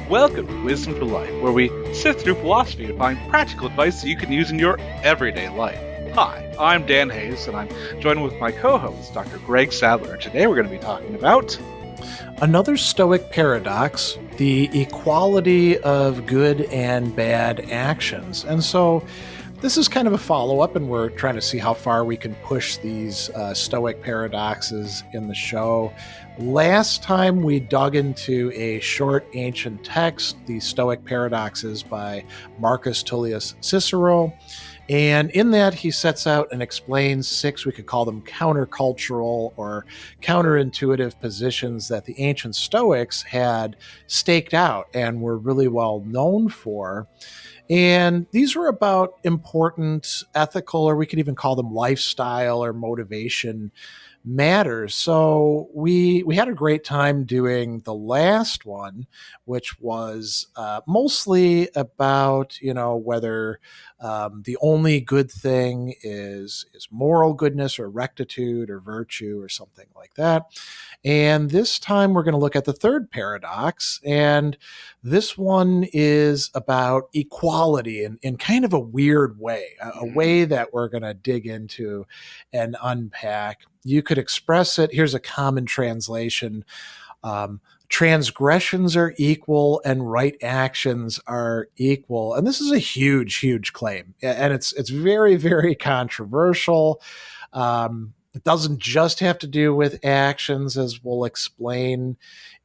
Welcome to Wisdom for Life, where we sift through philosophy to find practical advice that you can use in your everyday life. Hi, I'm Dan Hayes, and I'm joined with my co-host, Dr. Greg Sadler. Today we're going to be talking about another Stoic paradox, the equality of good and bad actions. And so this is kind of a follow-up, and we're trying to see how far we can push these Stoic paradoxes in the show. Last time we dug into a short ancient text, the Stoic Paradoxes by Marcus Tullius Cicero. And in that, he sets out and explains 6, we could call them countercultural or counterintuitive positions that the ancient Stoics had staked out and were really well known for. And these were about important ethical, or we could even call them lifestyle or motivation matters. So we had a great time doing the last one, which was mostly about, whether the only good thing is moral goodness or rectitude or virtue or something like that. And this time we're going to look at the third paradox, and this one is about equality in kind of a weird way, a way that we're going to dig into and unpack. You could express it. Here's a common translation. Transgressions are equal and right actions are equal. And this is a huge, huge claim. And it's very, very controversial. It doesn't just have to do with actions, as we'll explain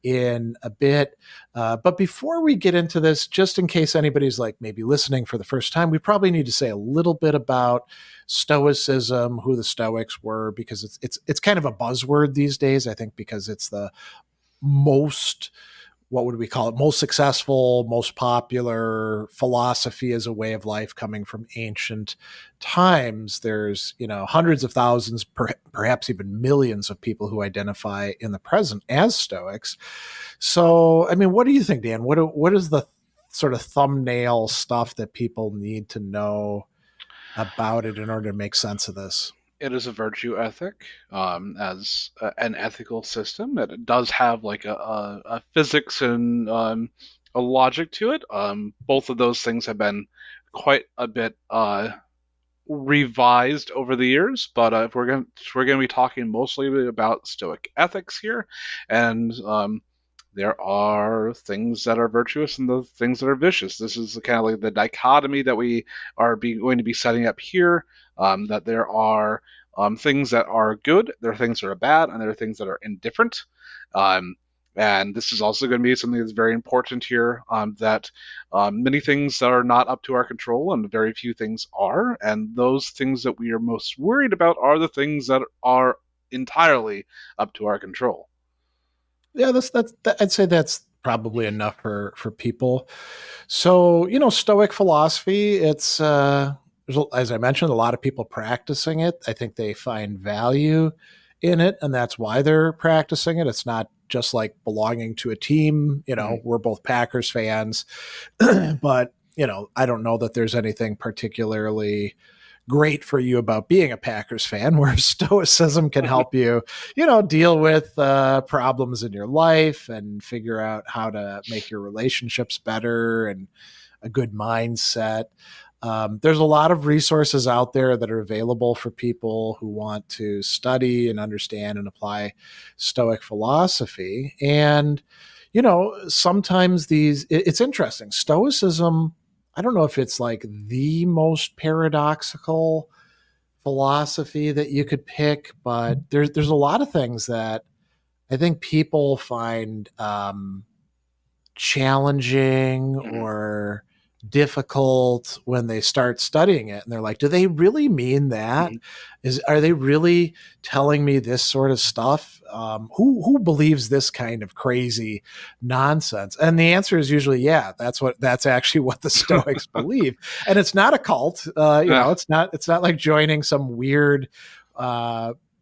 in a bit. But before we get into this, just in case anybody's like maybe listening for the first time, we probably need to say a little bit about Stoicism, who the Stoics were, because it's kind of a buzzword these days, I think, because it's the most, what would we call it, most successful, most popular philosophy as a way of life coming from ancient times. There's, hundreds of thousands, perhaps even millions of people who identify in the present as Stoics. So, I mean, what do you think, Dan? What is the sort of thumbnail stuff that people need to know about it in order to make sense of this? it is a virtue ethic as an ethical system. It does have like a physics and a logic to it. Both of those things have been quite a bit revised over the years, but if we're going to be talking mostly about Stoic ethics here, and there are things that are virtuous and the things that are vicious. This is kind of like the dichotomy that we are going to be setting up here. That there are things that are good, there are things that are bad, and there are things that are indifferent. And this is also going to be something that's very important here, that many things are not up to our control and very few things are. And those things that we are most worried about are the things that are entirely up to our control. Yeah, I'd say that's probably enough for people. So, Stoic philosophy, it's, as I mentioned, a lot of people practicing it. I think they find value in it, and that's why they're practicing it. It's not just like belonging to a team. We're both Packers fans, but, I don't know that there's anything particularly great for you about being a Packers fan, where Stoicism can help you, deal with problems in your life and figure out how to make your relationships better and a good mindset. There's a lot of resources out there that are available for people who want to study and understand and apply Stoic philosophy. And, sometimes it's interesting. Stoicism, I don't know if it's like the most paradoxical philosophy that you could pick, but there's a lot of things that I think people find challenging or difficult when they start studying it, and they're like, do they really mean that? Are they really telling me this sort of stuff? Who believes this kind of crazy nonsense? And the answer is usually, yeah, that's actually what the Stoics believe. And it's not a cult. It's not like joining some weird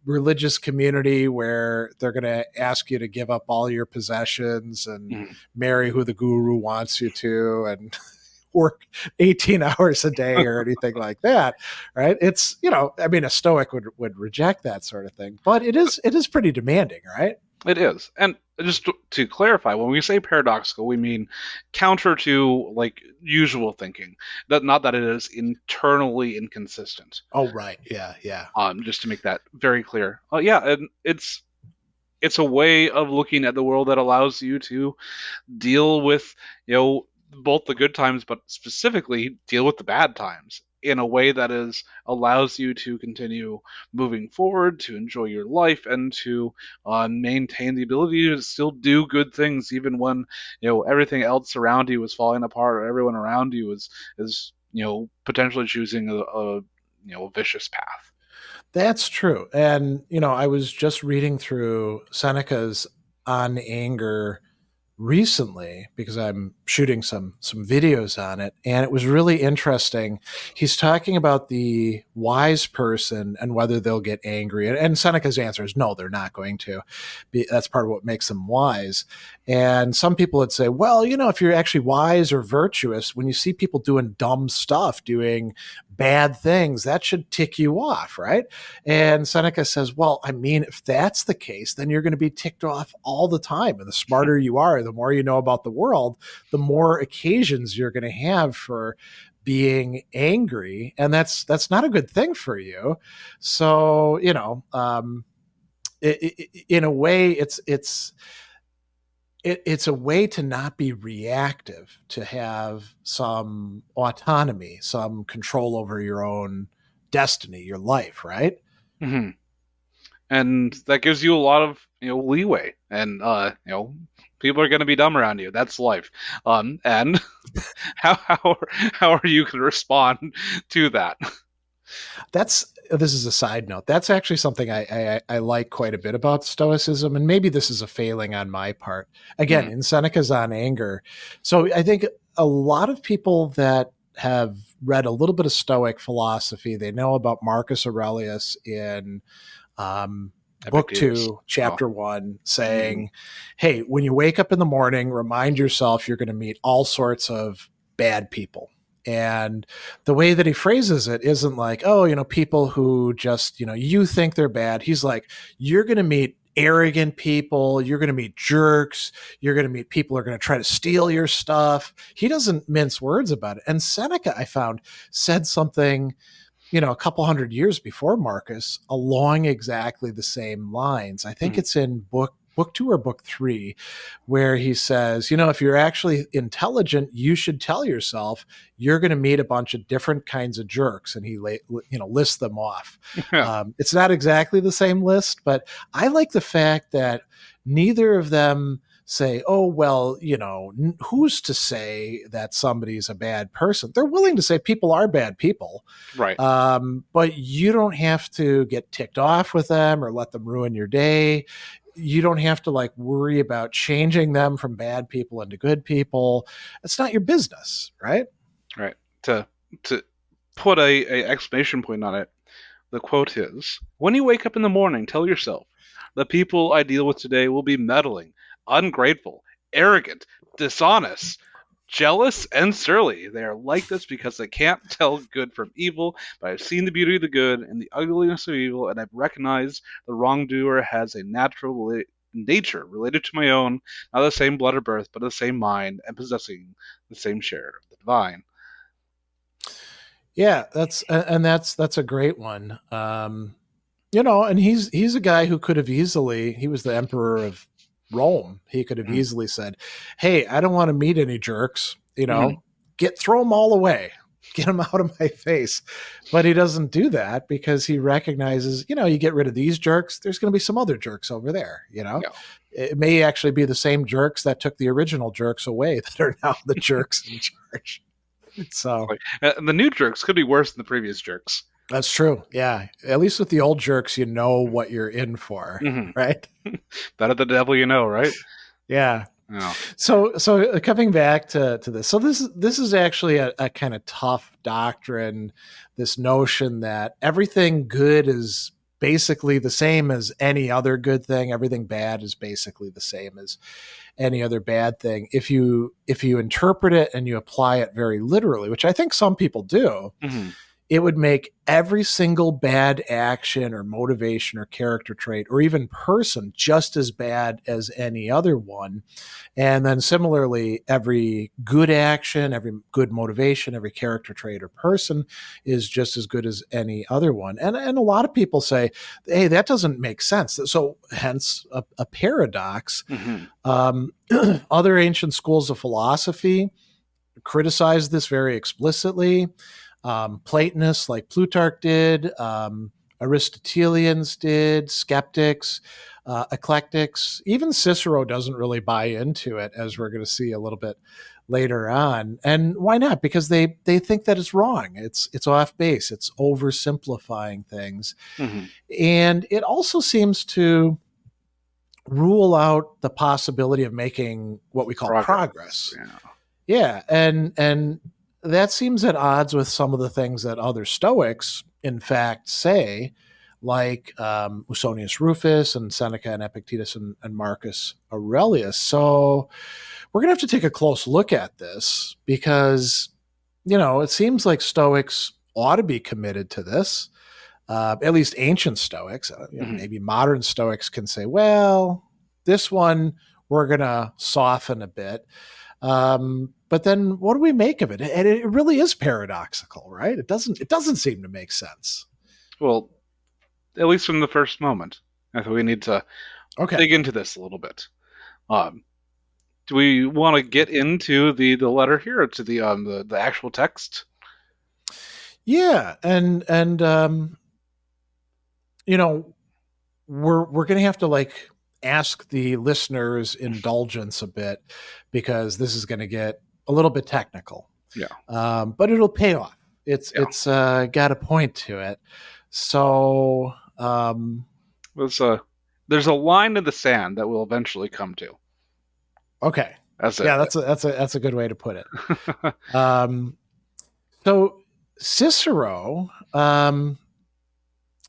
religious community where they're going to ask you to give up all your possessions and marry who the guru wants you to and work 18 hours a day or anything like that, right? It's, a Stoic would reject that sort of thing, but it is pretty demanding, right? It is. And just to clarify, when we say paradoxical, we mean counter to like usual thinking. That not that it is internally inconsistent. Oh, right. Yeah, yeah. Just to make that very clear. Yeah, and it's a way of looking at the world that allows you to deal with, both the good times, but specifically deal with the bad times in a way that is allows you to continue moving forward, to enjoy your life, and to maintain the ability to still do good things, even when everything else around you is falling apart, or everyone around you is potentially choosing a vicious path. That's true. And, I was just reading through Seneca's On Anger recently because I'm shooting some videos on it, and it was really interesting. He's talking about the wise person and whether they'll get angry, and Seneca's answer is no, they're not going to. That's part of what makes them wise. And some people would say, well, if you're actually wise or virtuous, when you see people doing dumb stuff, doing bad things, that should tick you off, right? And Seneca says, well, I mean, if that's the case, then you're going to be ticked off all the time. And the smarter you are, the more you know about the world, the more occasions you're going to have for being angry. And that's not a good thing for you. So, in a way, it's a way to not be reactive, to have some autonomy, some control over your own destiny, your life, right? Mm-hmm. And that gives you a lot of leeway, and people are going to be dumb around you. That's life. And how are you going to respond to that? This is a side note. That's actually something I like quite a bit about Stoicism, and maybe this is a failing on my part. Again, Mm, in Seneca's On Anger. So I think a lot of people that have read a little bit of Stoic philosophy, they know about Marcus Aurelius in book Epictetus. 2, Oh. chapter 1, Mm, saying, hey, when you wake up in the morning, remind yourself you're going to meet all sorts of bad people. And the way that he phrases it isn't like, oh, people who just, you think they're bad. He's like, you're going to meet arrogant people. You're going to meet jerks. You're going to meet people who are going to try to steal your stuff. He doesn't mince words about it. And Seneca, I found, said something a couple hundred years before Marcus along exactly the same lines. I think mm, it's in book 2 or book 3, where he says, if you're actually intelligent, you should tell yourself you're going to meet a bunch of different kinds of jerks. And he, lists them off. yeah. It's not exactly the same list, but I like the fact that neither of them say, oh, well, who's to say that somebody's a bad person? They're willing to say people are bad people. Right. But you don't have to get ticked off with them or let them ruin your day. You don't have to worry about changing them from bad people into good people. It's not your business, right? Right. To put a exclamation point on it, the quote is: "When you wake up in the morning, tell yourself, the people I deal with today will be meddling, ungrateful, arrogant, dishonest, jealous, and surly. They are like this because they can't tell good from evil, but I've seen the beauty of the good and the ugliness of evil, and I've recognized the wrongdoer has a natural nature related to my own, not the same blood or birth, but the same mind, and possessing the same share of the divine." Yeah, that's a great one. And he's a guy who could have easily, he was the emperor of Rome. He could have Mm-hmm. easily said, hey, I don't want to meet any jerks, Mm-hmm. throw them all away, get them out of my face. But he doesn't do that because he recognizes, you get rid of these jerks, there's going to be some other jerks over there. Yeah. It may actually be the same jerks that took the original jerks away that are now the jerks in charge. So The new jerks could be worse than the previous jerks. that's true. Yeah. At least with the old jerks, you know what you're in for, Mm-hmm. right? Better the devil you know, right? Yeah. Yeah. So coming back to this, so this is actually a kind of tough doctrine. This notion that everything good is basically the same as any other good thing. Everything bad is basically the same as any other bad thing. If you interpret it and you apply it very literally, which I think some people do, Mm-hmm. it would make every single bad action or motivation or character trait or even person just as bad as any other one. And then similarly, every good action, every good motivation, every character trait or person is just as good as any other one. And a lot of people say, hey, that doesn't make sense. So hence a paradox. Mm-hmm. Other ancient schools of philosophy criticized this very explicitly. Platonists like Plutarch did, Aristotelians did, skeptics, eclectics. Even Cicero doesn't really buy into it, as we're going to see a little bit later on. And why not? Because they think that it's wrong. It's off base. It's oversimplifying things. Mm-hmm. And it also seems to rule out the possibility of making what we call progress. Yeah, and that seems at odds with some of the things that other Stoics, in fact, say, like Musonius Rufus and Seneca and Epictetus and Marcus Aurelius. So we're going to have to take a close look at this because, it seems like Stoics ought to be committed to this. At least ancient Stoics. Maybe modern Stoics can say, well, this one we're going to soften a bit. But then what do we make of it? And it really is paradoxical, right? It doesn't seem to make sense. Well, at least from the first moment. I think we need to dig into this a little bit. Do we want to get into the letter here, or to the actual text? Yeah, and we're going to have to ask the listeners' indulgence a bit because this is going to get a little bit technical. Yeah. But it'll pay off. It's got a point to it. So there's a line in the sand that we'll eventually come to. Okay. That's it. Yeah, that's a good way to put it. So Cicero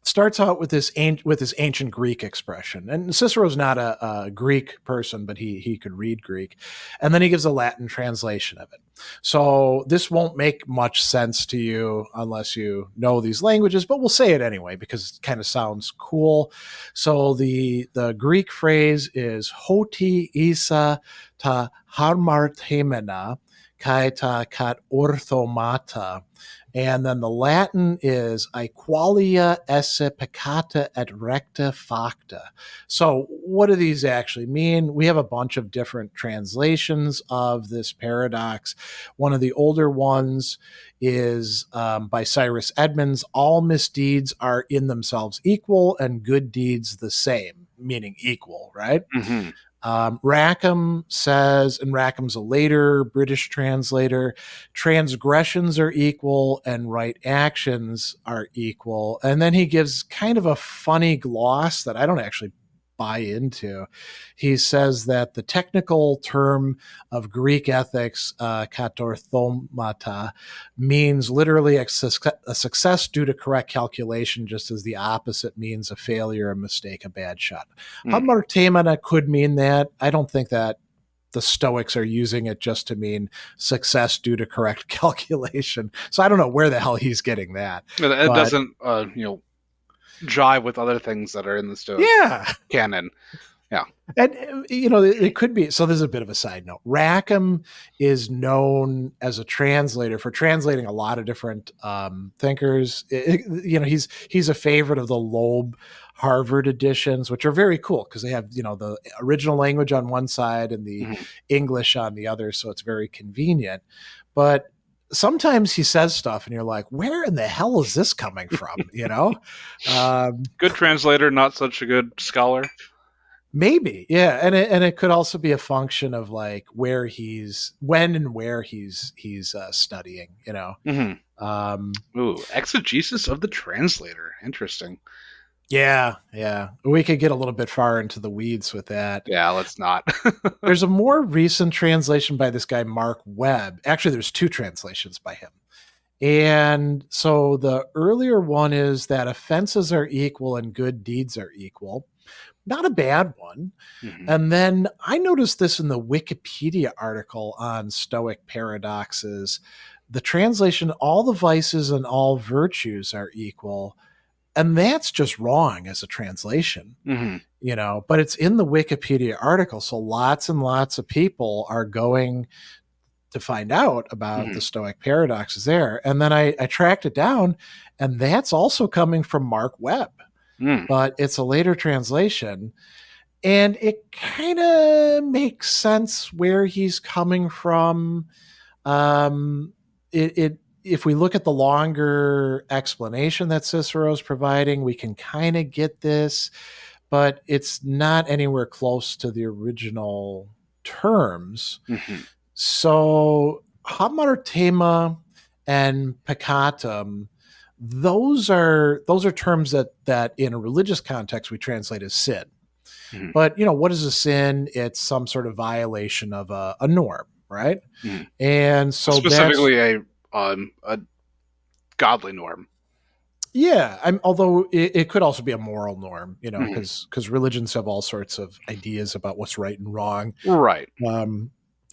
starts out with this ancient Greek expression, and Cicero's not a Greek person, but he could read Greek, and then he gives a Latin translation of it. So this won't make much sense to you unless you know these languages, but we'll say it anyway because it kind of sounds cool. So the Greek phrase is "hoti isa ta harmartemena kai ta kat orthomata." And then the Latin is "aequalia esse peccata et recta facta." So what do these actually mean? We have a bunch of different translations of this paradox. One of the older ones is by Cyrus Edmonds: "All misdeeds are in themselves equal and good deeds the same," meaning equal, right? Mm-hmm. Rackham says, and Rackham's a later British translator, transgressions are equal and right actions are equal. And then he gives kind of a funny gloss that I don't actually buy into. He says that the technical term of Greek ethics, katorthomata, means literally a success due to correct calculation, just as the opposite means a failure, a mistake, a bad shot. Hamartemana could mean that. I don't think that the Stoics are using it just to mean success due to correct calculation. So I don't know where the hell he's getting that. It doesn't, jive with other things that are in the Stoic canon. Yeah. And, it could be. So there's a bit of a side note. Rackham is known as a translator for translating a lot of different thinkers. He's a favorite of the Loeb Harvard editions, which are very cool because they have, the original language on one side and the English on the other. So it's very convenient. But sometimes he says stuff and you're like, where in the hell is this coming from? Good translator, not such a good scholar. Maybe. Yeah. And it could also be a function of when and where he's studying, Ooh, exegesis of the translator. Interesting. Yeah. We could get a little bit far into the weeds with that. Yeah, let's not. There's a more recent translation by this guy, Mark Webb. Actually, there's two translations by him. And so the earlier one is that offenses are equal and good deeds are equal. Not a bad one. Mm-hmm. And then I noticed this in the Wikipedia article on Stoic Paradoxes the translation, all the vices and all virtues are equal. And that's just wrong as a translation, Mm-hmm. but it's in the Wikipedia article. So lots and lots of people are going to find out about Mm-hmm. the Stoic paradoxes there. And then I tracked it down, and that's also coming from Mark Webb, Mm. but it's a later translation. And it kind of makes sense where he's coming from. If we look at the longer explanation that Cicero's providing, we can kind of get this, but it's not anywhere close to the original terms. Mm-hmm. So hamartema and peccatum, those are terms that in a religious context we translate as sin. Mm-hmm. But what is a sin? It's some sort of violation of a norm, right? Mm-hmm. And so that's Specifically a godly norm. yeah. Although it could also be a moral norm, Mm-hmm. because religions have all sorts of ideas about what's right and wrong. Right.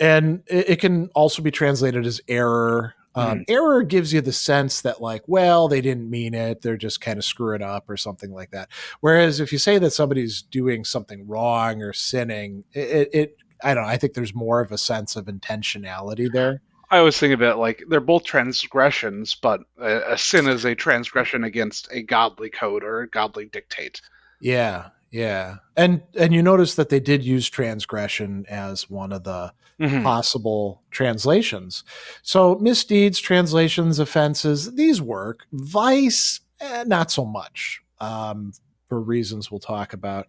And it can also be translated as error. Mm-hmm. Error gives you the sense that, like, well, they didn't mean it. They're just kind of screwing up or something like that. Whereas if you say that somebody's doing something wrong or sinning, I don't know. I think there's more of a sense of intentionality there. I always think of it like they're both transgressions, but a sin is a transgression against a godly code or a godly dictate. Yeah, yeah. And you notice that they did use transgression as one of the Mm-hmm. possible translations. So misdeeds, translations, offenses, these work. Vice, not so much, for reasons we'll talk about.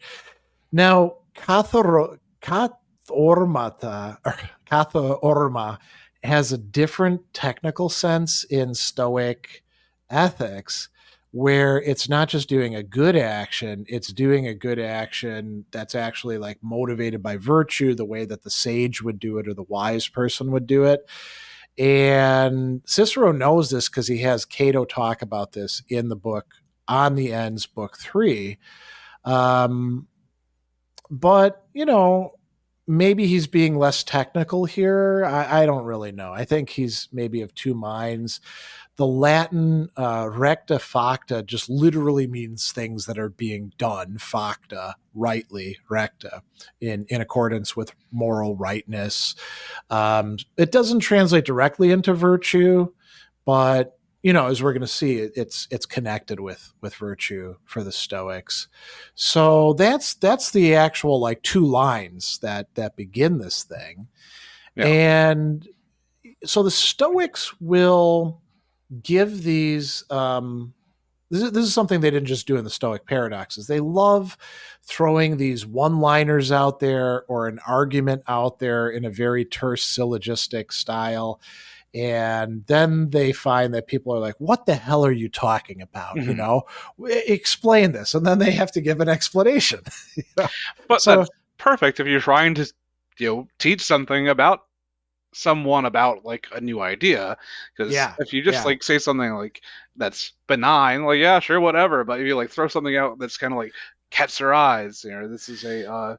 Now, kathaorma has a different technical sense in Stoic ethics, where it's not just doing a good action, it's doing a good action that's actually like motivated by virtue, the way that the sage would do it or the wise person would do it. And Cicero knows this because he has Cato talk about this in the book On the Ends, book 3. But, maybe he's being less technical here. I don't really know. I think he's maybe of two minds. The Latin recta facta just literally means things that are being done, facta, rightly, recta, in accordance with moral rightness. It doesn't translate directly into virtue, but as we're going to see, it's connected with virtue for the Stoics. So that's the actual like two lines that begin this thing. Yeah. And so the Stoics will give these this is something they didn't just do in the Stoic Paradoxes. They love throwing these one-liners out there or an argument out there in a very terse syllogistic style. And then they find that people are like, what the hell are you talking about? Mm-hmm. Explain this. And then they have to give an explanation. But that's perfect if you're trying to teach something about someone about like a new idea, because if you just like say something like that's benign, like yeah, sure, whatever, but if you like throw something out that's kind of like catch their eyes, this is a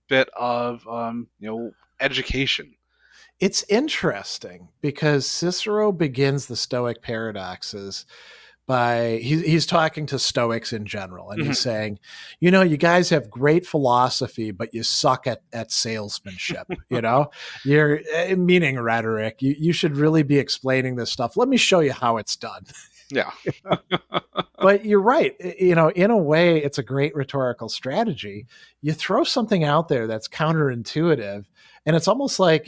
bit of education. It's interesting because Cicero begins the Stoic Paradoxes by he's talking to Stoics in general, and he's saying, you guys have great philosophy, but you suck at salesmanship. You're meaning rhetoric. You should really be explaining this stuff. Let me show you how it's done. Yeah. But you're right. In a way, it's a great rhetorical strategy. You throw something out there that's counterintuitive, and it's almost like,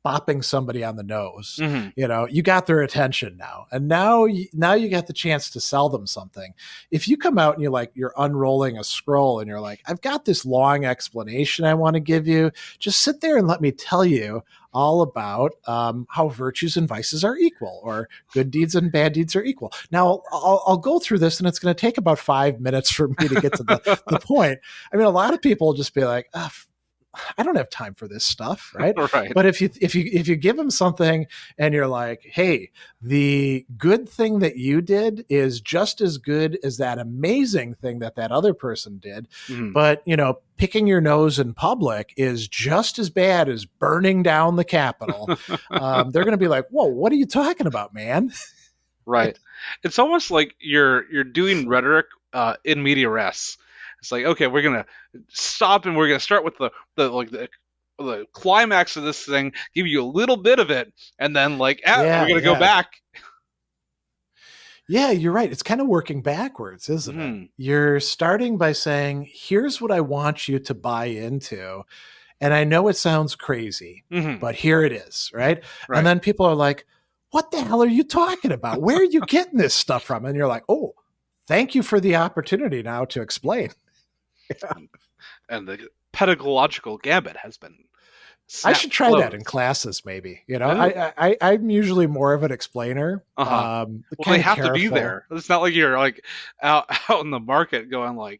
bopping somebody on the nose. You got their attention now, and now you got the chance to sell them something. If you come out and you're unrolling a scroll and you're like, I've got this long explanation I want to give you, just sit there and let me tell you all about how virtues and vices are equal, or good deeds and bad deeds are equal. Now I'll go through this, and it's going to take about 5 minutes for me to get to the point. I mean, a lot of people will just be like, I don't have time for this stuff, right? Right. But if you give them something and you're like, hey, the good thing that you did is just as good as that amazing thing that other person did, Mhm. but picking your nose in public is just as bad as burning down the Capitol. They're going to be like, whoa, what are you talking about, man? Right. It's almost like you're doing rhetoric in media res. It's like, okay, we're gonna stop and we're gonna start with the climax of this thing, give you a little bit of it, and then we're Yeah, gonna go yeah. back. Yeah, you're right. It's kind of working backwards, isn't it? Mhm. You're starting by saying, here's what I want you to buy into. And I know it sounds crazy, Mhm. but here it is, right? And Right. then people are like, what the hell are you talking about? Where are you getting this stuff from? And you're like, oh, thank you for the opportunity now to explain. And the pedagogical gambit has been I snapped should try that in closed. classes, maybe. Oh. I'm usually more of an explainer, Uh-huh. Well, they kind of have to be careful. there. It's not like you're out in the market going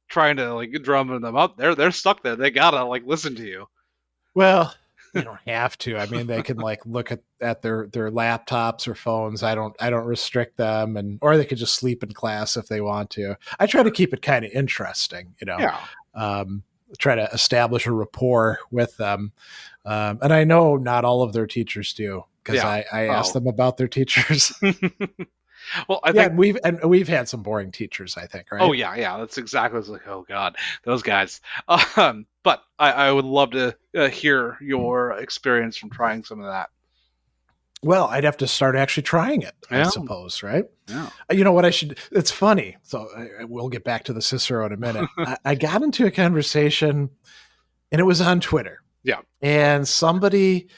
trying to drum them up. They're stuck there. They gotta listen to you. Well, they don't have to. I mean, they can look at their laptops or phones. I don't restrict them, or they could just sleep in class if they want to. I try to keep it kind of interesting, Yeah. um, try to establish a rapport with them. And I know not all of their teachers do, because Yeah. I ask Oh. them about their teachers. Well, I Yeah, think. and we've had some boring teachers, I think, Oh right? yeah, yeah. That's exactly. It's like, oh god, those guys. But I would love to hear your experience from trying some of that. Well, I'd have to start actually trying it, I Yeah. suppose, right? Yeah. You know what I should? It's funny. So we'll get back to the Cicero in a minute. I got into a conversation, and it was on Twitter, Yeah. and somebody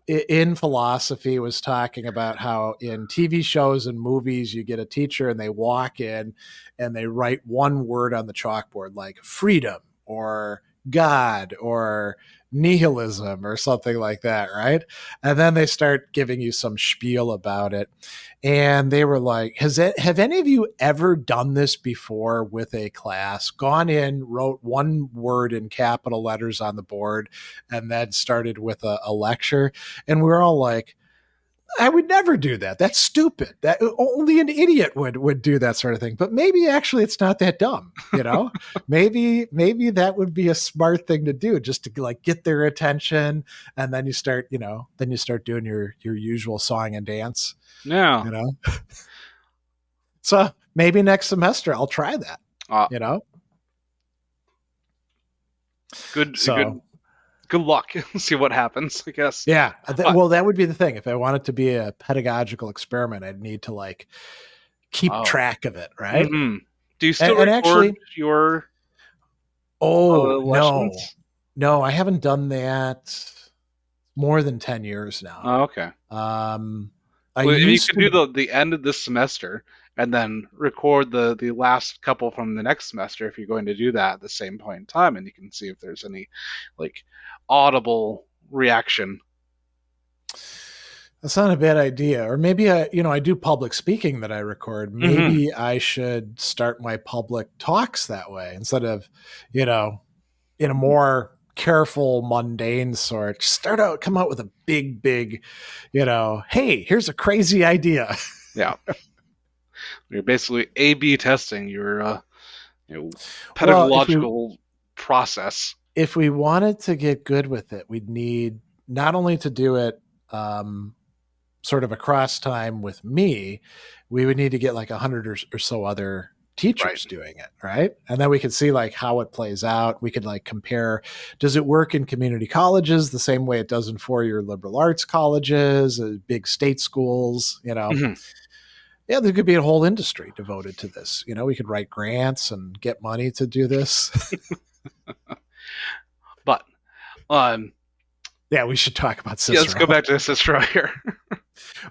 in philosophy was talking about how in TV shows and movies you get a teacher and they walk in and they write one word on the chalkboard like freedom or God or nihilism or something like that, right? And then they start giving you some spiel about it. And they were like, have any of you ever done this before with a class? Gone in, wrote one word in capital letters on the board, and then started with a lecture? And we were all like, I would never do that. That's stupid. That only an idiot would do that sort of thing. But maybe actually it's not that dumb, maybe that would be a smart thing to do, just to get their attention. And then you start, doing your usual song and dance, Yeah. you know. So maybe next semester I'll try that, Uh, you know. good. So Good luck. See what happens. I guess. yeah, Uh, well, that would be the thing. If I want it to be a pedagogical experiment, I'd need to keep oh. track of it, right? Mm-hmm. Do you still And record actually, your oh no, lessons? no, I haven't done that more than 10 years now. Oh, okay. I Well, if you used could do to. the end of this semester and then record the last couple from the next semester, if you're going to do that at the same point in time, and you can see if there's any like audible reaction. That's not a bad idea. Or maybe I do public speaking that I record. Mm-hmm. Maybe I should start my public talks that way instead of, in a more careful, mundane sort. Come out with a big, hey, here's a crazy idea. Yeah, you're basically A/B testing your Well, if we pedagogical process. if we wanted to get good with it, we'd need not only to do it sort of across time with me, we would need to get like 100 or so other Right. teachers doing it, right? And then we could see how it plays out. We could compare, does it work in community colleges the same way it does in four-year liberal arts colleges, big state schools, Mm-hmm. Yeah, there could be a whole industry devoted to this. We could write grants and get money to do this. But Yeah, we should talk about yeah, let's go Cicero. back to Cicero here.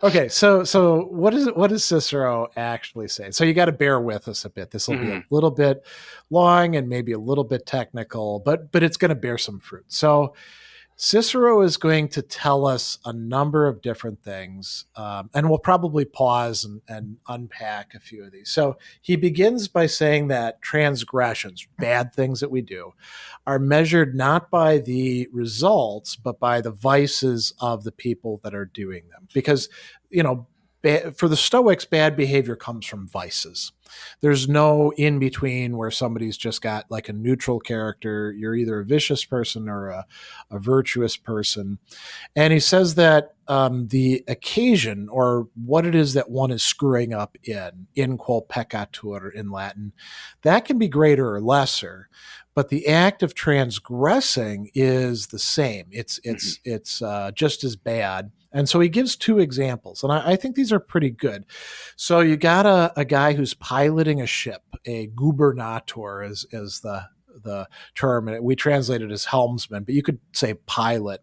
Okay, so what does Cicero actually say? So you got to bear with us a bit. This will be Mm-hmm. a little bit long and maybe a little bit technical, but it's going to bear some fruit. So Cicero is going to tell us a number of different things, and we'll probably pause and unpack a few of these. So he begins by saying that transgressions, bad things that we do, are measured not by the results, but by the vices of the people that are doing them. Because, you know, for the Stoics, bad behavior comes from vices. There's no in between where somebody's just got like a neutral character. You're either a vicious person or a virtuous person. And he says that the occasion or what it is that one is screwing up in quo peccatur in Latin, that can be greater or lesser. But the act of transgressing is the same. It's just as bad. And so he gives two examples, and I think these are pretty good. So you got a guy who's piloting a ship, a gubernator is the term, and we translate it as helmsman, but you could say pilot.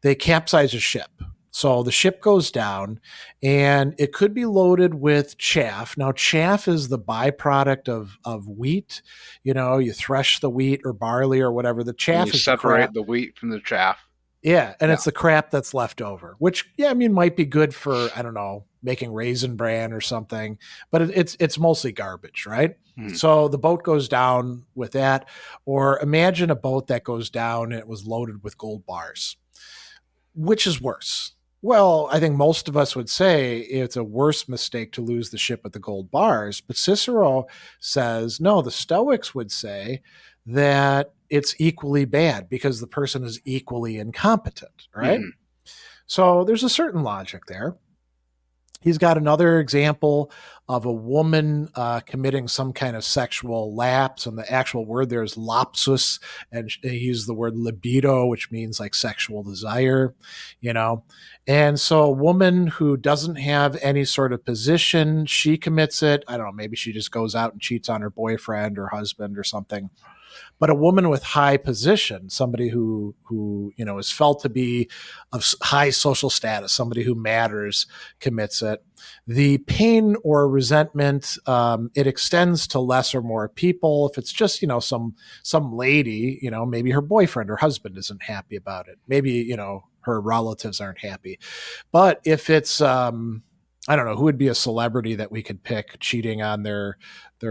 They capsize a ship. So the ship goes down, and it could be loaded with chaff. Now, chaff is the byproduct of wheat. You know, you thresh the wheat or barley or whatever. The And you chaff is the separate crap. the wheat from the chaff. Yeah, and Yeah. it's the crap that's left over, which yeah, I mean might be good for I don't know making raisin bran or something, but it's mostly garbage, right? Mhm. So the boat goes down with that, or imagine a boat that goes down and it was loaded with gold bars. Which is worse? Well, I think most of us would say it's a worse mistake to lose the ship with the gold bars. But Cicero says, no, the Stoics would say that it's equally bad because the person is equally incompetent, right? Mhm. So there's a certain logic there. He's got another example of a woman committing some kind of sexual lapse, and the actual word there is lapsus, and he used the word libido, which means like sexual desire, you know. And so a woman who doesn't have any sort of position, she commits it. I don't know, maybe she just goes out and cheats on her boyfriend or husband or something. But a woman with high position, somebody who you know is felt to be of high social status, somebody who matters, commits it. The pain or resentment it extends to less or more people. If it's just you know some lady, you know maybe her boyfriend or husband isn't happy about it. Maybe you know her relatives aren't happy. But if it's I don't know who would be a celebrity that we could pick cheating on their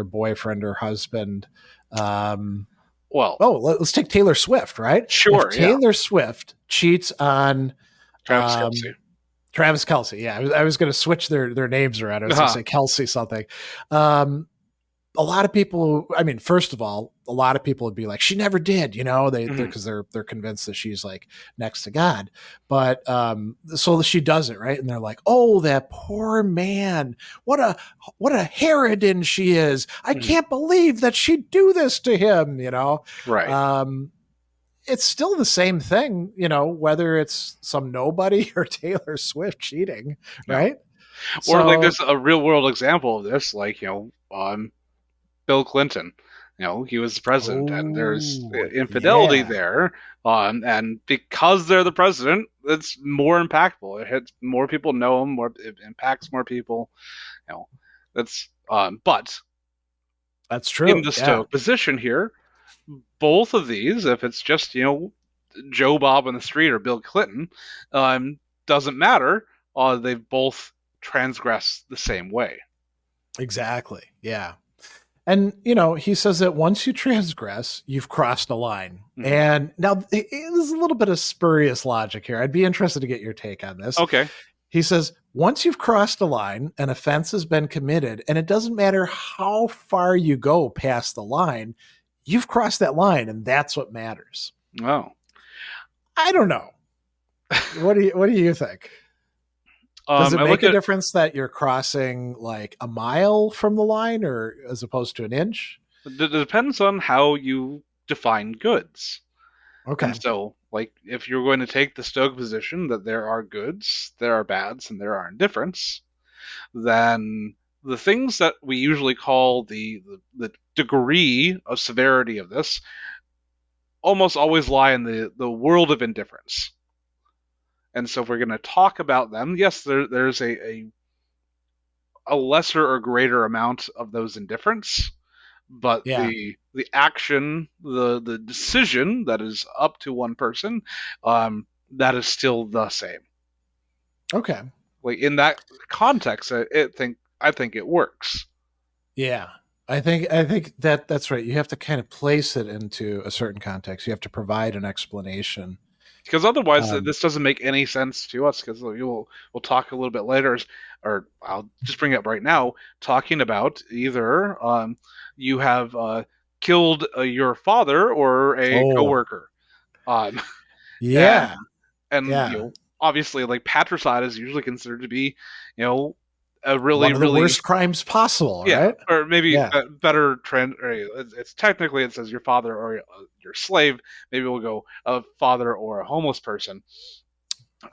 boyfriend or husband. Um, Well, Oh, let's take Taylor Swift, right? If sure, yeah. Taylor Swift cheats on Travis Kelce. um, Travis Kelsey, yeah, I was going to switch their names around. I was going to Uh-huh. say Kelsey something. Um, a lot of people, I mean, first of all, a lot of people would be like, she never did, you know, Mhm. because they're convinced that she's like next to God. But so she does it, right? And they're like, oh, that poor man, what a harridan she is. I Mhm. can't believe that she'd do this to him, you know. Right. Um, it's still the same thing, you know, whether it's some nobody or Taylor Swift cheating, Yeah. right? Or like So, there's a real world example of this, like, Bill Clinton. He was the president, and there's oh, infidelity yeah. there. And because they're the president, it's more impactful. It hits more people know him, more it impacts more people. You know, that's but That's in true. the Yeah, Stoic position here, both of these, if it's just Joe Bob on the street or Bill Clinton, doesn't matter. They both transgress the same way. exactly. Yeah. And, you know, he says that once you transgress, you've crossed a line. Hmm. And now there's a little bit of spurious logic here. I'd be interested to get your take on this. Okay. He says, once you've crossed a line, an offense has been committed, and it doesn't matter how far you go past the line, you've crossed that line, and that's what matters. Oh. I don't know. What do you think? Does it I make look a at difference that you're crossing like a mile from the line or as opposed to an inch? it depends on how you define goods. Okay. And so, like, if you're going to take the Stoic position that there are goods, there are bads, and there are indifference, then the things that we usually call the degree of severity of this almost always lie in the world of indifference. And so, if we're going to talk about them, yes, there's a lesser or greater amount of those indifference, but Yeah. the action, the decision that is up to one person, that is still the same. Okay. Like in that context, I think it works. Yeah. I think that that's right. You have to kind of place it into a certain context. You have to provide an explanation. Because otherwise, Um, this doesn't make any sense to us. Because we'll talk a little bit later, or I'll just bring it up right now, talking about either you have killed your father or a oh, coworker, um, and yeah. you Yeah. know obviously like patricide is usually considered to be you know a really One of the really worst crimes possible, yeah, right? or maybe Yeah. better trend. Or it's technically it says your father or your slave. Maybe we'll go a father or a homeless person.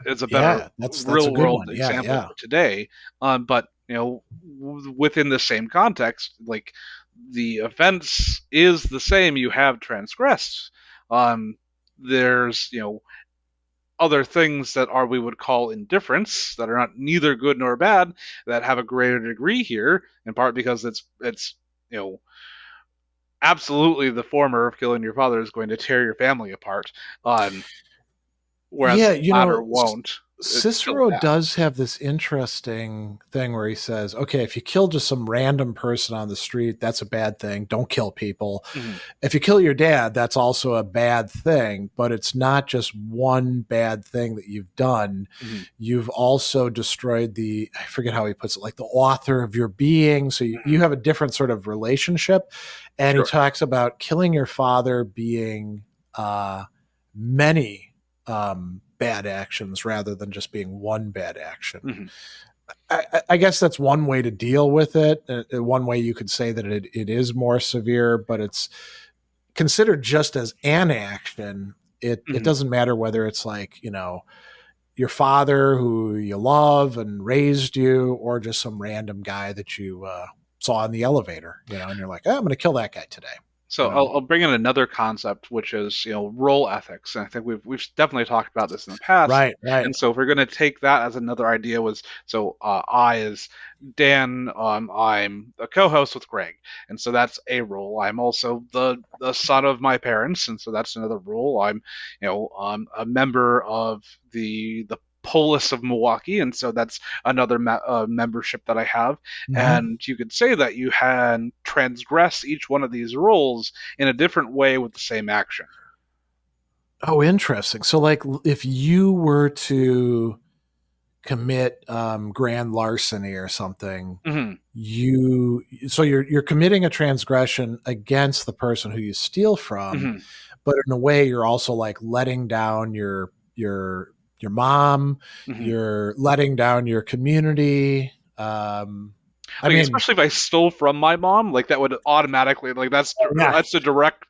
It's a better Yeah. That's a real good world one. Yeah. example Yeah. for today. But within the same context, like the offense is the same. You have transgressed. There's other things that are we would call indifference that are not neither good nor bad that have a greater degree here in part because it's you know absolutely the former of killing your father is going to tear your family apart whereas Yeah. the latter won't. It's still Cicero bad. does have this interesting thing where he says, okay, if you kill just some random person on the street, that's a bad thing. Don't kill people. Mm-hmm. If you kill your dad, that's also a bad thing, but it's not just one bad thing that you've done. Mm-hmm. You've also destroyed I forget how he puts it, like the author of your being. So you Mm-hmm. have a different sort of relationship. And he Sure. talks about killing your father being many bad actions rather than just being one bad action. Mm-hmm. I guess that's one way to deal with it. One way you could say that it is more severe, but it's considered just as an action. It Mm-hmm. doesn't matter whether it's like, your father who you love and raised you, or just some random guy that you saw in the elevator, and you're like, oh, I'm going to kill that guy today. So I'll bring in another concept, which is role ethics, and I think we've definitely talked about this in the past. Right, right. And so if we're going to take that as another idea, was so I is Dan, I'm a co-host with Greg, and so that's a role. I'm also the son of my parents, and so that's another role. I'm a member of the polis of Milwaukee, and so that's another membership that I have. Mm-hmm. And you could say that you had transgressed each one of these roles in a different way with the same action. Oh, interesting. So, like, if you were to commit grand larceny or something, Mm-hmm. you're committing a transgression against the person who you steal from, Mm-hmm. but in a way, you're also like letting down your mom, Mm-hmm. you're letting down your community. I Like mean, especially if I stole from my mom, like that would automatically like yeah, that's a direct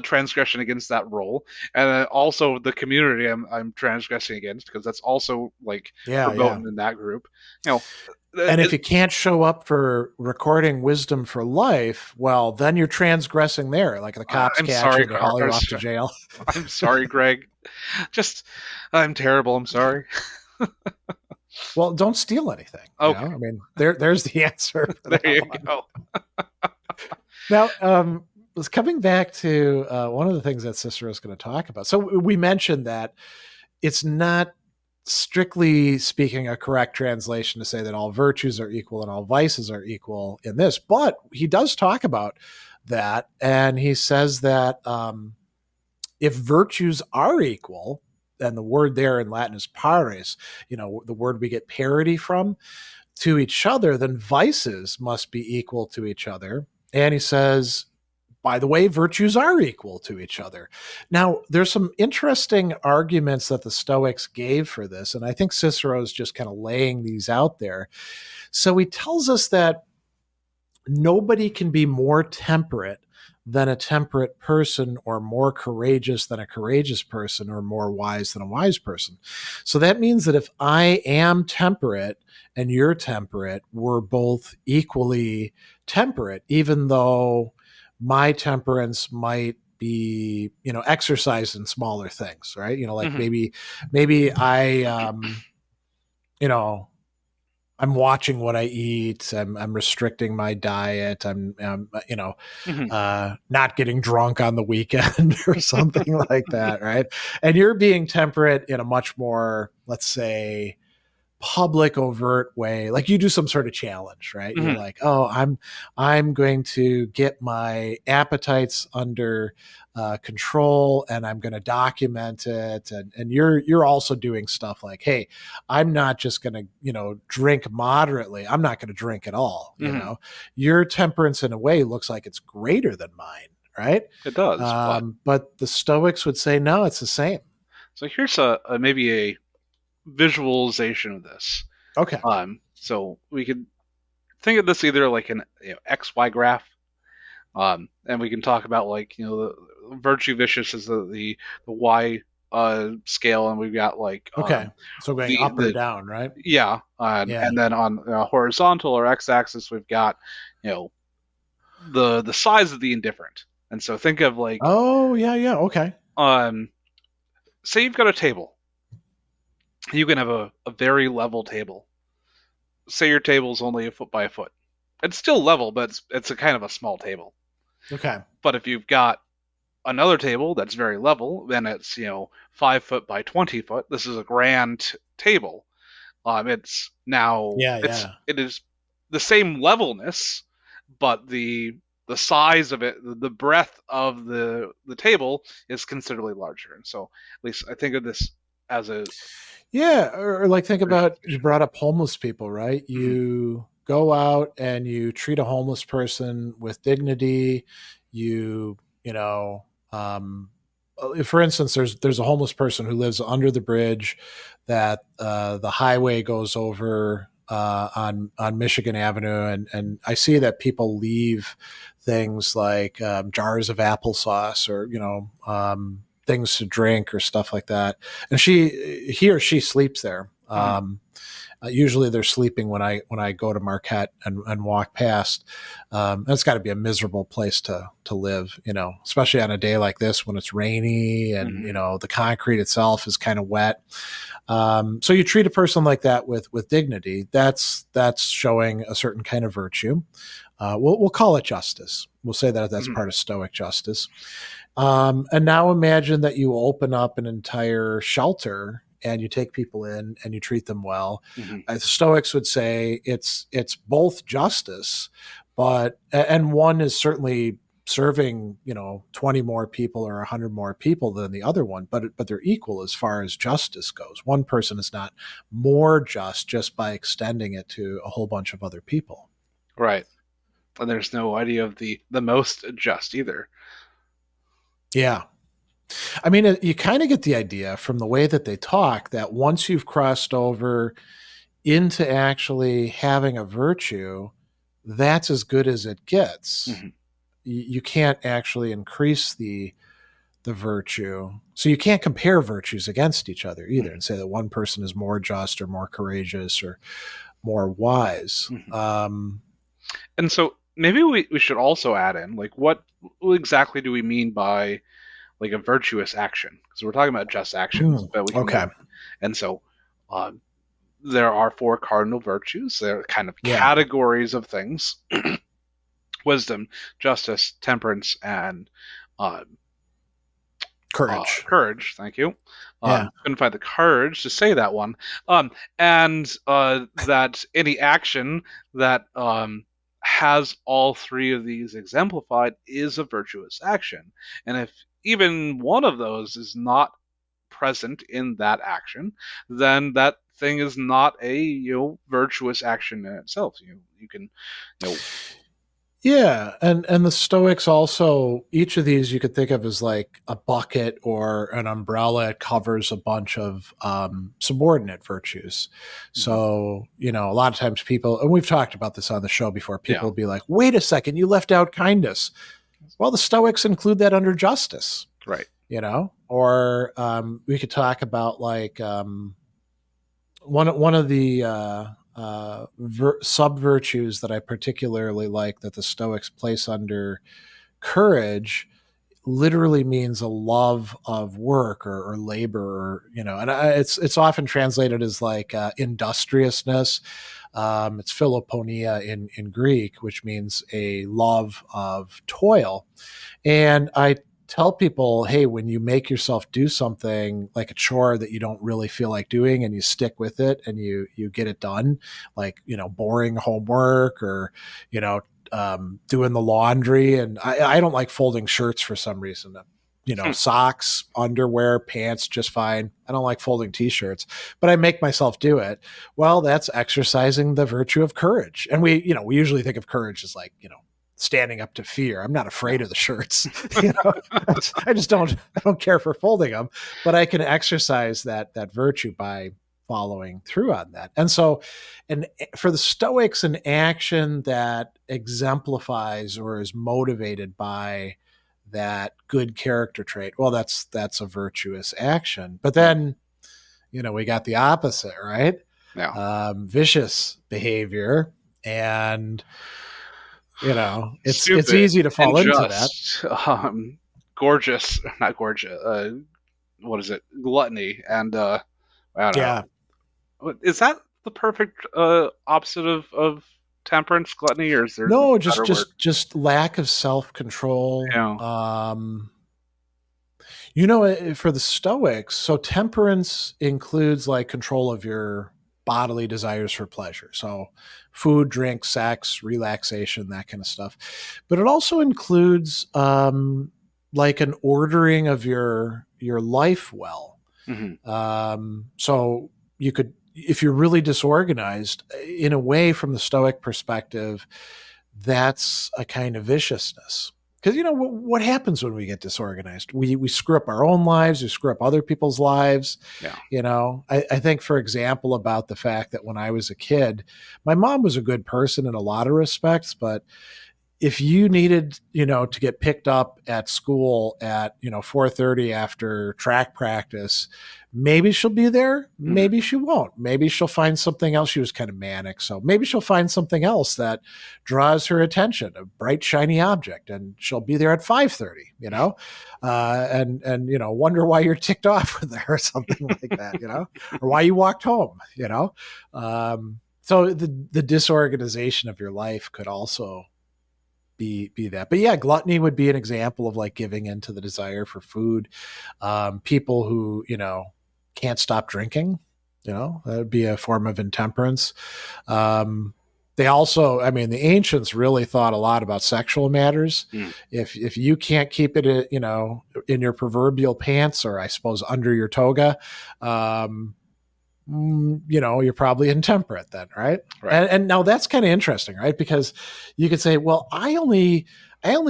transgression against that role, and then also the community I'm transgressing against because that's also like yeah, yeah. verboten in that group. You know, And if it, you can't show up for recording Wisdom for Life, well, then you're transgressing there. Like the cops I'm catch sorry, you, they haul you off Cars. to jail. I'm sorry, Greg. Just I'm terrible. I'm sorry. Well, don't steal anything. Okay, I mean, there's the answer for there that you one. go. Now, was coming back to one of the things that Cicero is going to talk about. So we mentioned that it's not strictly speaking a correct translation to say that all virtues are equal and all vices are equal in this, but he does talk about that, and he says that if virtues are equal, and the word there in Latin is pares, the word we get parity from, to each other, then vices must be equal to each other. And he says, by the way, virtues are equal to each other. Now, there's some interesting arguments that the Stoics gave for this, and I think Cicero is just kind of laying these out there. So he tells us that nobody can be more temperate than a temperate person, or more courageous than a courageous person, or more wise than a wise person. So that means that if I am temperate and you're temperate, we're both equally temperate, even though my temperance might be, exercised in smaller things, right? Like Mm-hmm. maybe I, you know, I'm watching what I eat. I'm restricting my diet. I'm Hmm. not getting drunk on the weekend or something like that, right? And you're being temperate in a much more, let's say, public overt way. Like you do some sort of challenge, right? You're Hmm. like, oh, I'm going to get my appetites under control, and I'm going to document it. And you're also doing stuff like, hey, I'm not just going to drink moderately. I'm not going to drink at all. Hmm. Your temperance in a way looks like it's greater than mine, right? It does, but But the Stoics would say no, it's the same. so here's a maybe a visualization of this. Okay. So we could think of this either like an XY graph, and we can talk about like the virtue vicious is the Y scale, and we've got like Okay. So going up or the down, right? yeah, Yeah. and then on horizontal or x-axis we've got you know the size of the indifferent. And so think of like Oh, yeah, yeah. Okay. um say you've got a table. You can have a very level table. Say your table's only a foot by a foot. It's still level, but it's a kind of a small table. Okay. But if you've got another table that's very level, then it's 5 foot by 20 foot. This is a grand table. It's now Yeah, yeah. it is the same levelness, but the size of it, the breadth of the table is considerably larger. And so, at least I think of this as a Yeah, or like think about you visualization. brought up homeless people, right? Mhm. You go out and you treat a homeless person with dignity. You know, for instance, there's a homeless person who lives under the bridge that the highway goes over on Michigan Avenue, and I see that people leave things like jars of applesauce or things to drink or stuff like that, and he or she sleeps there. Mhm. Usually they're sleeping when I go to Marquette and walk past. It's got to be a miserable place to live, especially on a day like this when it's rainy and Mhm. the concrete itself is kind of wet. So you treat a person like that with dignity. That's showing a certain kind of virtue. We'll call it justice. We'll say that that's Mhm. part of Stoic justice. And now imagine that you open up an entire shelter and you take people in and you treat them well. Mhm. Stoics would say it's both justice, but and one is certainly serving 20 more people or 100 more people than the other one, but they're equal as far as justice goes. One person is not more just by extending it to a whole bunch of other people. Right. And there's no idea of the most just either. Yeah. I mean, you kind of get the idea from the way that they talk that once you've crossed over into actually having a virtue, that's as good as it gets. Mhm. You can't actually increase the virtue. So you can't compare virtues against each other either Mhm. and say that one person is more just or more courageous or more wise. Mhm. And so maybe we should also add in like what exactly do we mean by like a virtuous action? Because we're talking about just actions, but we can Okay. and so um, there are four cardinal virtues. They're kind of Yeah. categories of things: wisdom, justice, temperance, and uh, Courage. courage. Thank you. Yeah. Couldn't find the courage to say that one. And that any action that has all three of these exemplified is a virtuous action. And if even one of those is not present in that action, then that thing is not a virtuous action in itself. You can you know Yeah, and the Stoics also, each of these you could think of as like a bucket or an umbrella. It covers a bunch of subordinate virtues. mhm. So a lot of times people, and we've talked about this on the show before, people Yeah, will be like, "Wait a second, you left out kindness." Well, the Stoics include that under justice. right. Or we could talk about like one of the sub virtues that I particularly like that the Stoics place under courage. literally means a love of work or labor, or, and it's often translated as like industriousness. It's philoponia in Greek, which means a love of toil. And I tell people, hey, when you make yourself do something like a chore that you don't really feel like doing, and you stick with it and you get it done, like, boring homework, or, doing the laundry. And I don't like folding shirts for some reason. Socks, underwear, pants, just fine. I don't like folding t-shirts, but I make myself do it. Well, that's exercising the virtue of courage. And we usually think of courage as like, standing up to fear. I'm not afraid of the shirts. I don't care for folding them, but I can exercise that virtue by following through on that. And so, and for the Stoics, an action that exemplifies or is motivated by that good character trait, well, that's a virtuous action. But then, we got the opposite, right? Yeah. Vicious behavior. And it's Stupid, easy to fall into that. unjust, gorgeous, not gorgeous. What is it? Gluttony, and I don't Yeah. know. Is that the perfect opposite of temperance, gluttony, or is there a No, better word? just lack of self-control. Yeah. For the Stoics, so temperance includes like control of your bodily desires for pleasure. So food, drink, sex, relaxation, that kind of stuff. But it also includes like an ordering of your life well. So you could, if you're really disorganized, in a way, from the Stoic perspective, that's a kind of viciousness. Because what happens when we get disorganized? We screw up our own lives, we screw up other people's lives. Yeah. I think, for example, about the fact that when I was a kid, my mom was a good person in a lot of respects, but if you needed, to get picked up at school at, 4:30 after track practice, maybe she'll be there. Maybe she won't. Maybe she'll find something else. She was kind of manic. So maybe she'll find something else that draws her attention, a bright, shiny object, and she'll be there at 5:30, and wonder why you're ticked off with her or something like that, or why you walked home, so the disorganization of your life could also be that. But yeah, gluttony would be an example of like giving into the desire for food. People who, can't stop drinking, that would be a form of intemperance. They also, the ancients really thought a lot about sexual matters. If you can't keep it, in your proverbial pants, or I suppose under your toga, you're probably intemperate then, right? And now that's kind of interesting, right? Because you could say, well, I only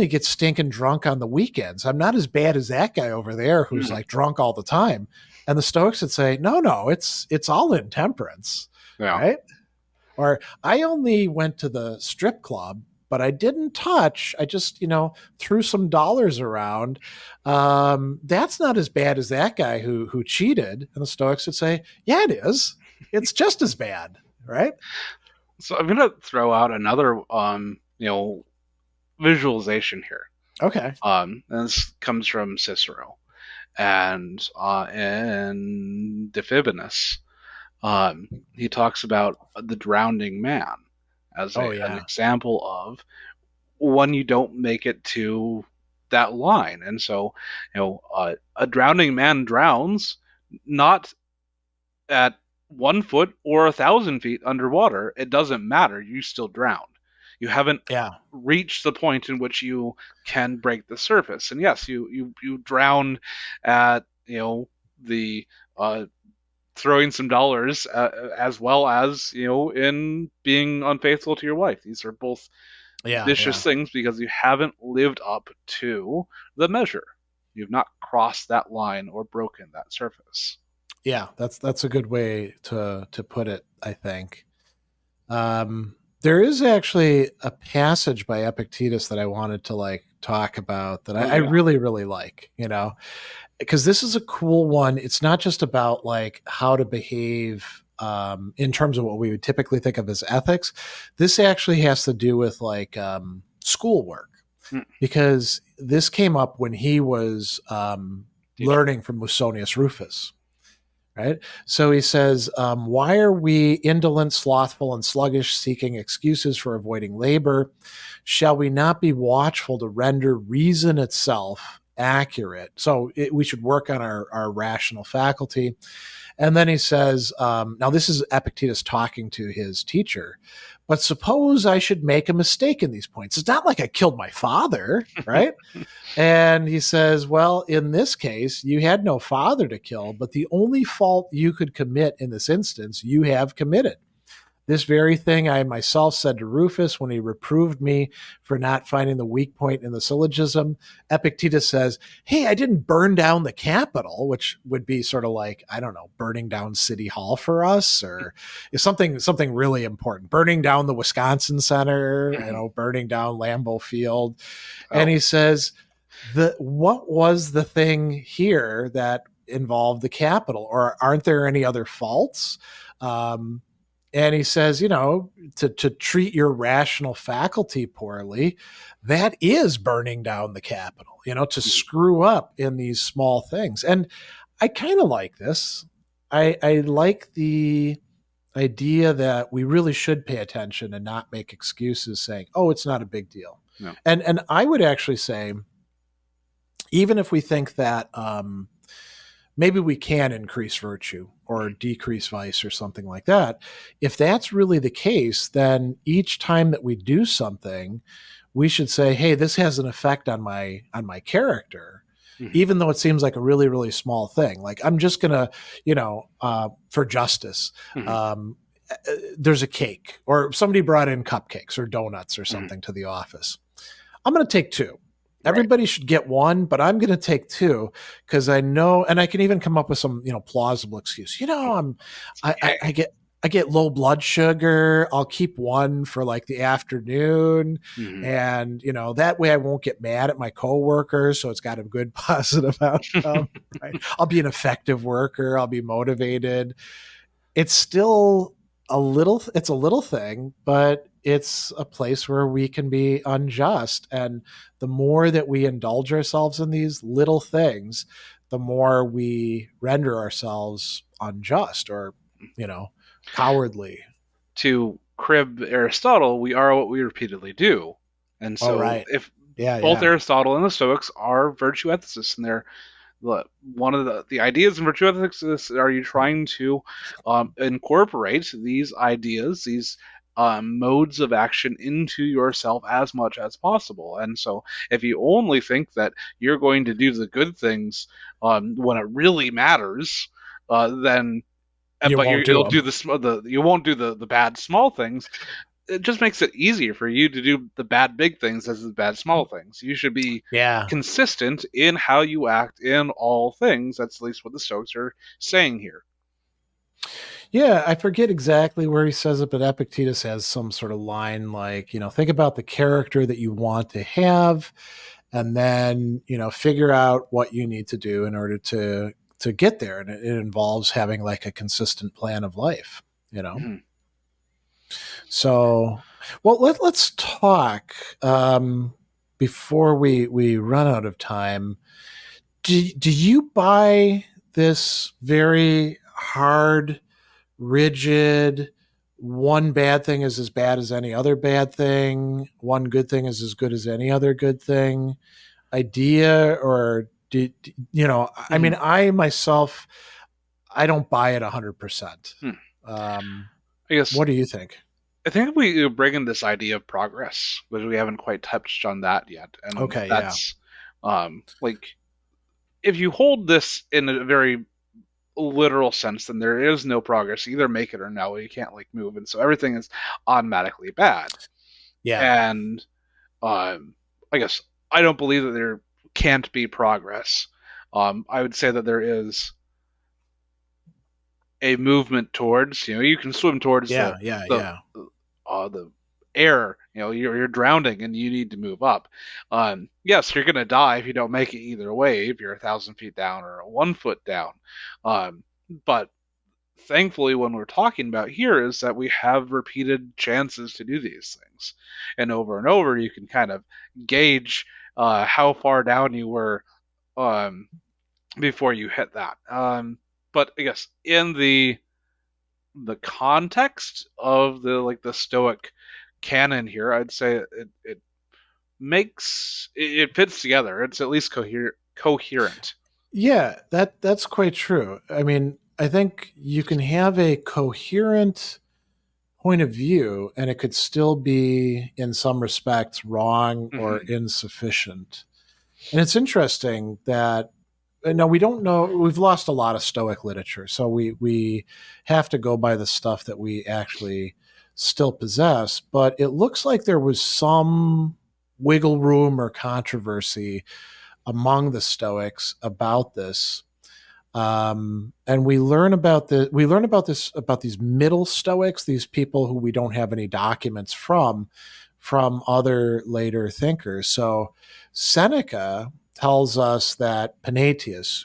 get stinking drunk on the weekends. I'm not as bad as that guy over there who's like drunk all the time. And the Stoics would say, no, it's all intemperance, right? Or I only went to the strip club, but I didn't touch. I just, threw some dollars around. That's not as bad as that guy who cheated. And the Stoics would say, yeah, it is. It's just as bad, right? So I'm gonna throw out another visualization here. Okay. And this comes from Cicero, and in Diphibinus, he talks about the drowning man as an example of when you don't make it to that line. And so, a drowning man drowns not at 1 foot or 1,000 feet underwater. It doesn't matter. You still drown. You haven't reached the point in which you can break the surface. And yes, you drown at the throwing some dollars, as well as in being unfaithful to your wife. These are both vicious things because you haven't lived up to the measure. You've not crossed that line or broken that surface. Yeah, that's a good way to put it, I think. There is actually a passage by Epictetus that I wanted to talk about that I really, really like, because this is a cool one. It's not just about how to behave in terms of what we would typically think of as ethics. This actually has to do with schoolwork, because this came up when he was Teaching. learning from Musonius Rufus. Right. So he says, why are we indolent, slothful, and sluggish, seeking excuses for avoiding labor? Shall we not be watchful to render reason itself accurate? So we should work on our rational faculty. And then he says, now this is Epictetus talking to his teacher, but suppose I should make a mistake in these points. It's not like I killed my father, right? And he says, well, in this case, you had no father to kill, but the only fault you could commit in this instance, you have committed. This very thing I myself said to Rufus when he reproved me for not finding the weak point in the syllogism. Epictetus says, hey, I didn't burn down the Capitol, which would be sort of like, I don't know, burning down City Hall for us, or something really important. Burning down the Wisconsin Center, burning down Lambeau Field. Oh. And he says, what was the thing here that involved the Capitol? Or aren't there any other faults? And he says, to treat your rational faculty poorly, that is burning down the Capitol, to screw up in these small things. And I kind of like this. I like the idea that we really should pay attention and not make excuses saying, oh, it's not a big deal. No. And I would actually say, even if we think that maybe we can increase virtue or decrease vice or something like that, if that's really the case, then each time that we do something, we should say, hey, this has an effect on my character, even though it seems like a really, really small thing. Like, I'm just going to, for justice, there's a cake, or somebody brought in cupcakes or donuts or something to the office. I'm going to take 2. Everybody should get 1, but I'm going to take 2 because I know, and I can even come up with some, plausible excuse. I get low blood sugar. I'll keep 1 for like the afternoon, and that way I won't get mad at my coworkers. So it's got a good positive outcome. Right? I'll be an effective worker. I'll be motivated. It's still it's a little thing, but it's a place where we can be unjust. And the more that we indulge ourselves in these little things, the more we render ourselves unjust or, cowardly. To crib Aristotle, we are what we repeatedly do. And so if both Aristotle and the Stoics are virtue ethicists, and they're one of the ideas in virtue ethics is, are you trying to incorporate these ideas, these modes of action into yourself as much as possible? And so if you only think that you're going to do the good things when it really matters, then you won't do the bad small things. It just makes it easier for you to do the bad big things as the bad small things. You should be consistent in how you act in all things. That's at least what the Stoics are saying here. Yeah, I forget exactly where he says it, but Epictetus has some sort of line like, think about the character that you want to have, and then, figure out what you need to do in order to get there. And it involves having like a consistent plan of life, So, well, let's talk before we run out of time. Do you buy this very hard, rigid, one bad thing is as bad as any other bad thing, one good thing is as good as any other good thing idea? Or I mean, I myself, I don't buy it 100%. I guess. What do you think? I think we bring in this idea of progress, but we haven't quite touched on that yet. And that's like, if you hold this in a very literal sense, then there is no progress. You either make it or no. You can't like move, and so everything is automatically bad. Yeah. And I guess I don't believe that there can't be progress. I would say that there is a movement towards, you can swim towards the air, you're drowning and you need to move up. Yes, you're going to die if you don't make it either way, if you're 1,000 feet down or 1 foot down. But thankfully, what we're talking about here is that we have repeated chances to do these things. And over you can kind of gauge how far down you were um, before you hit that. But I guess in the context of the Stoic canon here, I'd say it makes it fits together. It's at least coherent. Yeah, that's quite true. I mean, I think you can have a coherent point of view and it could still be in some respects wrong or Hmm. insufficient. And it's interesting that no, we don't know. We've lost a lot of Stoic literature, so we have to go by the stuff that we actually still possess. But it looks like there was some wiggle room or controversy among the Stoics about this. And we learn about about these middle Stoics, these people who we don't have any documents from other later thinkers. So Seneca tells us that Panaetius,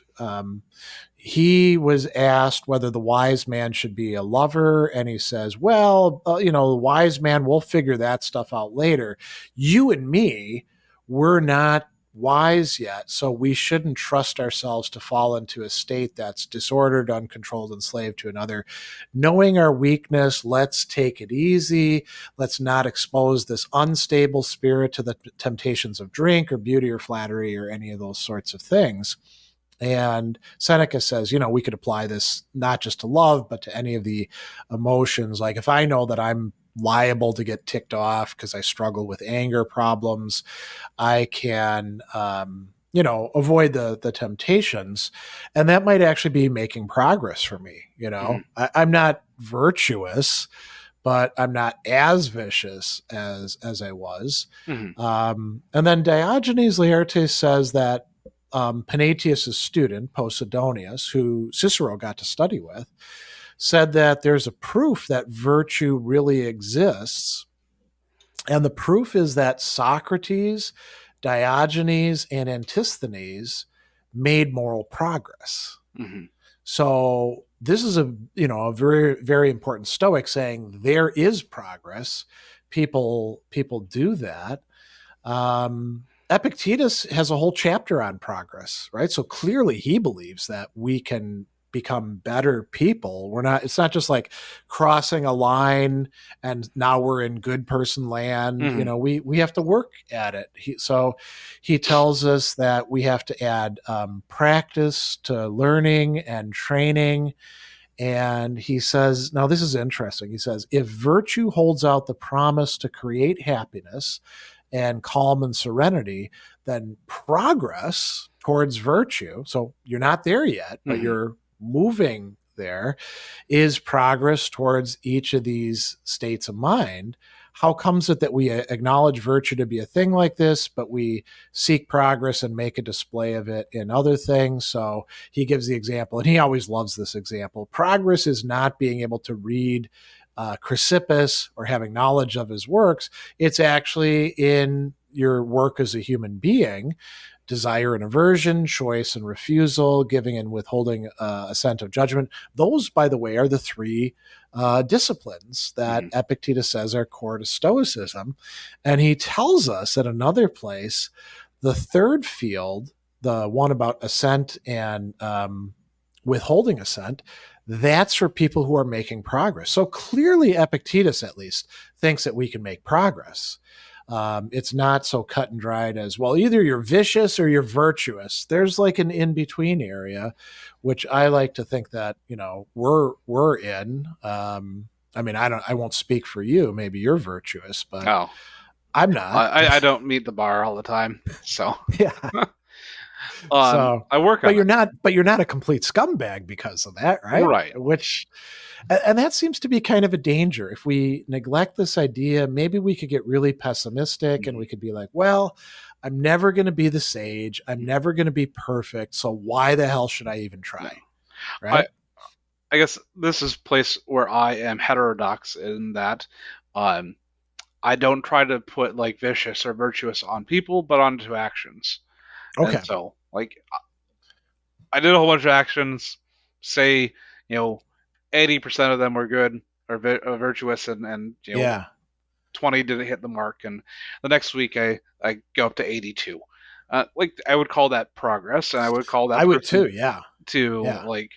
he was asked whether the wise man should be a lover, and he says, "Well, the wise man, we'll figure that stuff out later. You and me, we're not wise yet, so we shouldn't trust ourselves to fall into a state that's disordered, uncontrolled, enslaved to another. Knowing our weakness, let's take it easy. Let's not expose this unstable spirit to the temptations of drink or beauty or flattery or any of those sorts of things." And Seneca says, we could apply this not just to love, but to any of the emotions. Like if I know that I'm liable to get ticked off because I struggle with anger problems, I can, avoid the temptations, and that might actually be making progress for me. Hmm. I'm not virtuous, but I'm not as vicious as I was. Hmm. And then Diogenes Laertes says that Panaetius' student, Posidonius, who Cicero got to study with, said that there's a proof that virtue really exists. And the proof is that Socrates, Diogenes, and Antisthenes made moral progress. Hmm. So this is a very very important Stoic saying there is progress. People do that. Epictetus has a whole chapter on progress, right? So clearly he believes that we can become better people. It's not just like crossing a line and now we're in good person land. Hmm. We have to work at it. So he tells us that we have to add practice to learning and training. And he says, now this is interesting. He says, if virtue holds out the promise to create happiness and calm and serenity, then progress towards virtue, so you're not there yet, but Hmm. you're moving there, is progress towards each of these states of mind. How comes it that we acknowledge virtue to be a thing like this, but we seek progress and make a display of it in other things? So he gives the example, and he always loves this example. Progress is not being able to read Chrysippus or having knowledge of his works. It's actually in your work as a human being, desire and aversion, choice and refusal, giving and withholding assent of judgment. Those, by the way, are the three disciplines that Hmm. Epictetus says are core to Stoicism. And he tells us at another place the third field, the one about assent and withholding assent, that's for people who are making progress. So clearly, Epictetus, at least, thinks that we can make progress. It's not so cut and dried as, well, either you're vicious or you're virtuous. There's like an in between area, which I like to think that we're in. I mean, I won't speak for you. Maybe you're virtuous, but Oh, I'm not. I don't meet the bar all the time, so Yeah. So, I work on it. but you're not a complete scumbag because of that, right? Right. Which, and that seems to be kind of a danger. If we neglect this idea, maybe we could get really pessimistic and we Hmm. could be like, well, I'm never going to be the sage. I'm never going to be perfect. So why the hell should I even No. try? I Right? I guess this is a place where I am heterodox in that um I don't try to put like vicious or virtuous on people, but onto actions. And Okay. so, like, I did a whole bunch of actions. Say, 80% of them were good or virtuous, and Yeah. 20 didn't hit the mark. And the next week, I go up to 82. Like I would call that progress, and I would call I that would person too. Yeah. to Yeah. like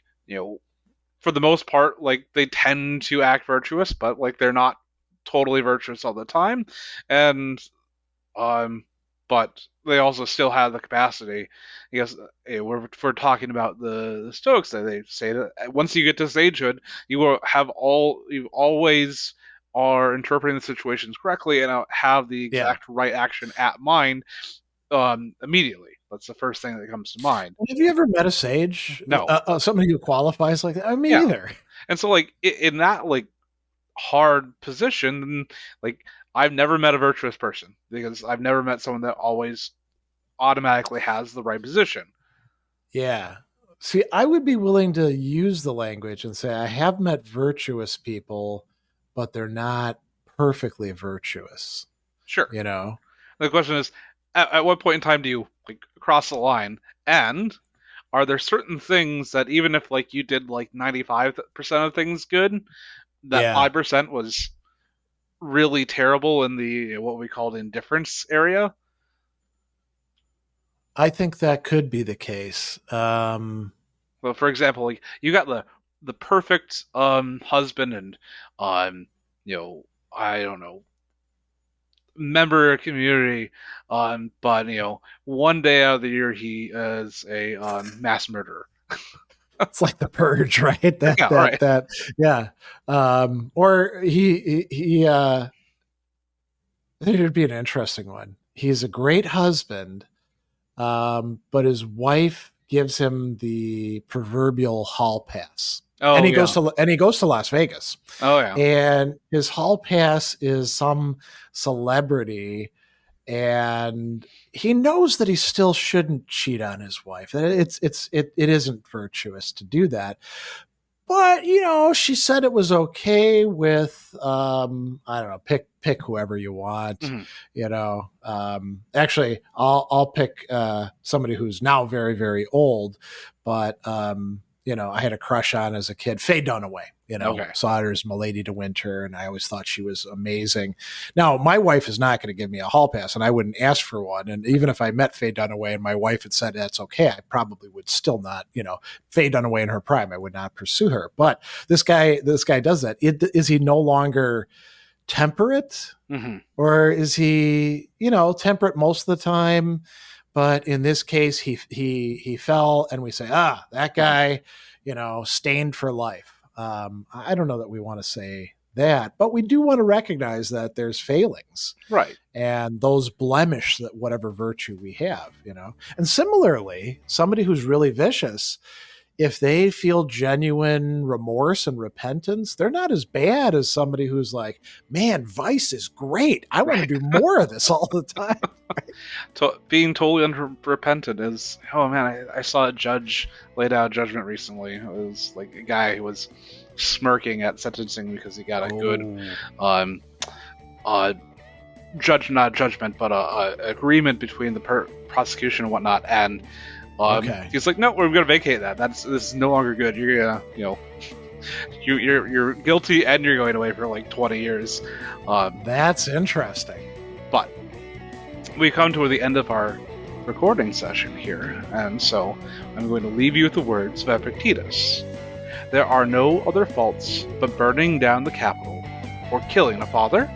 for the most part, like they tend to act virtuous, but like they're not totally virtuous all the time, and um, but they also still have the capacity. I guess if we're talking about the Stoics, they say that once you get to sagehood, you always are interpreting the situations correctly and have the Yeah. exact right action at mind immediately. That's the first thing that comes to mind. Have you ever met a sage? No, Somebody who qualifies like that? Me yeah, either. and so like in that like hard position, like I've never met a virtuous person because I've never met someone that always automatically has the right position. Yeah. See, I would be willing to use the language and say I have met virtuous people, but they're not perfectly virtuous. Sure. You know? The question is, at what point in time do you like cross the line? And are there certain things that even if like you did like 95% of things good, that Yeah. 5% was really terrible in the what we called indifference area? I think that could be the case. Well, for example, like you got the perfect husband and um you know I don't know member of a community, but one day out of the year he is a mass murderer. It's like the purge, right? Yeah, right. Yeah. Or I think it'd be an interesting one. He's a great husband, but his wife gives him the proverbial hall pass. And Oh yeah. he goes to Las Vegas. Oh yeah. And his hall pass is some celebrity, and he knows that he still shouldn't cheat on his wife. That it isn't virtuous to do that. But she said it was okay with I don't know, pick whoever you want. Mhm. Actually, I'll pick somebody who's now very very old, but I had a crush on as a kid, Faye Dunaway. Okay. Sauter's Milady de Winter, and I always thought she was amazing. Now, my wife is not going to give me a hall pass, and I wouldn't ask for one. And even if I met Faye Dunaway and my wife had said that's okay, I probably would still not. Faye Dunaway in her prime, I would not pursue her. But this guy does that. Is he no longer temperate, Hmm. or is he temperate most of the time? But in this case, he fell, and we say, that guy, stained for life. I don't know that we want to say that, but we do want to recognize that there's failings Right. and those blemish that whatever virtue we have. And similarly, somebody who's really vicious, if they feel genuine remorse and repentance, they're not as bad as somebody who's like, man, vice is great. I want to do more of this all the time. Being totally unrepentant is, oh man, I saw a judge lay down judgment recently. It was like a guy who was smirking at sentencing because he got a good um not judgment, but a agreement between the prosecution and whatnot, and Okay. he's like, no, we're gonna vacate that. This is no longer good. You're gonna you're guilty and you're going away for like 20 years. That's interesting. But we come to the end of our recording session here, and so I'm going to leave you with the words of Epictetus. There are no other faults but burning down the Capitol, or killing a father,